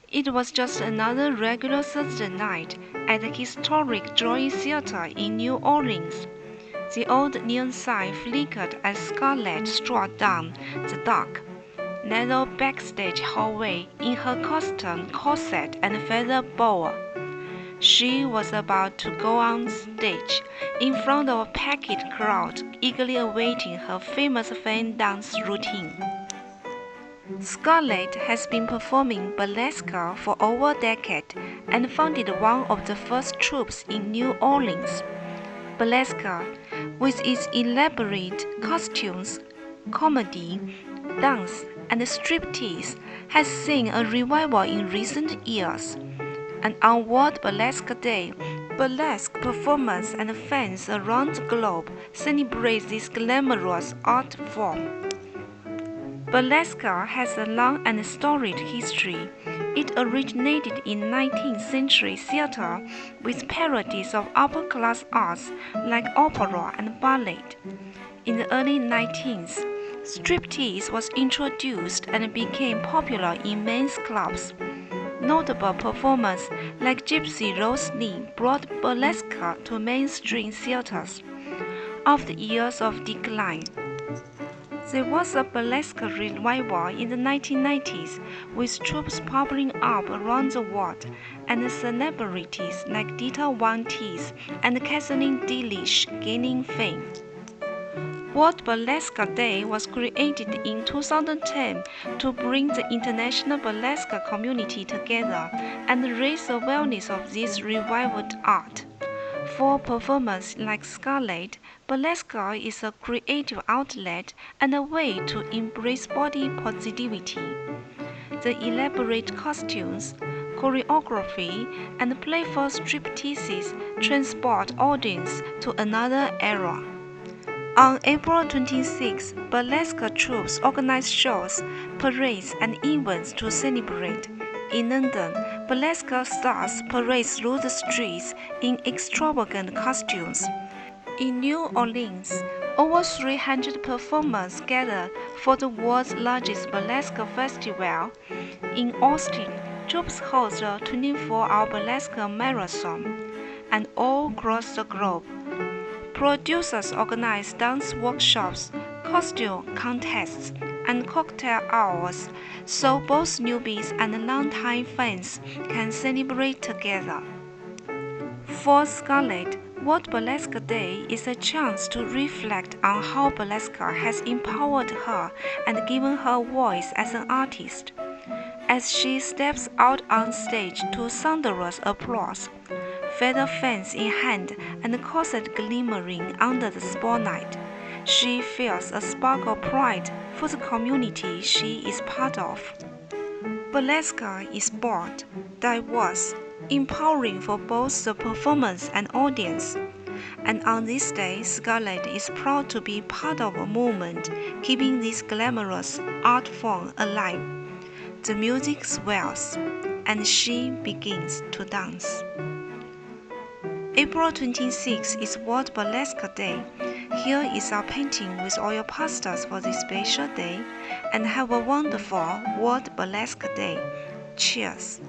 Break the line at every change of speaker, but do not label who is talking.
It was just another regular Thursday night at the historic Drawing Theater in New Orleans. The old neon sign flickered as Scarlett strode down the dark, narrow backstage hallway in her costume, corset, and feather boa. She was about to go on stage in front of a packed crowd, eagerly awaiting her famous fan dance routine. Scarlett has been performing burlesque for over a decade and founded one of the first troupes in New Orleans. Burlesque, with its elaborate costumes, comedy, dance, and striptease, has seen a revival in recent years. And on World Burlesque Day, burlesque performers and fans around the globe celebrate this glamorous art form. Burlesque has a long and storied history. It originated in 19th century theater with parodies of upper-class arts like opera and ballet. In the early 19th, striptease was introduced and became popular in men's clubs. Notable performers like Gypsy Rose Lee brought burlesque to mainstream theaters. After years of decline, there was a burlesque revival in the 1990s, with troupes popping up around the world, and celebrities like Dita Von Teese and Kathleen Delish gaining fame. World Burlesque Day was created in 2010 to bring the international burlesque community together and raise awareness of this revived art. For performers like Scarlett, burlesque is a creative outlet and a way to embrace body positivity. The elaborate costumes, choreography, and playful stripteases transport audience to another era. On April 26, burlesque troupes organized shows, parades, and events to celebrate. In London, burlesque stars parade through the streets in extravagant costumes. In New Orleans, over 300 performers gathered for the world's largest burlesque festival. In Austin, troupes host a 24-hour burlesque marathon. And all across the globe, producers organize dance workshops, costume contests, and cocktail hours so both newbies and longtime fans can celebrate together. For Scarlett, World Burlesque Day is a chance to reflect on how burlesque has empowered her and given her a voice as an artist. As she steps out on stage to thunderous applause, feather fans in hand and corset glimmering under the spotlight, she feels a spark of pride for the community she is part of. Burlesque is bold, diverse, empowering for both the performers and audience. And on this day, Scarlett is proud to be part of a movement keeping this glamorous art form alive. The music swells, and she begins to dance. April 26 is World Burlesque Day. Here is our painting with all your pastels for this special day, and have a wonderful World Burlesque Day. Cheers!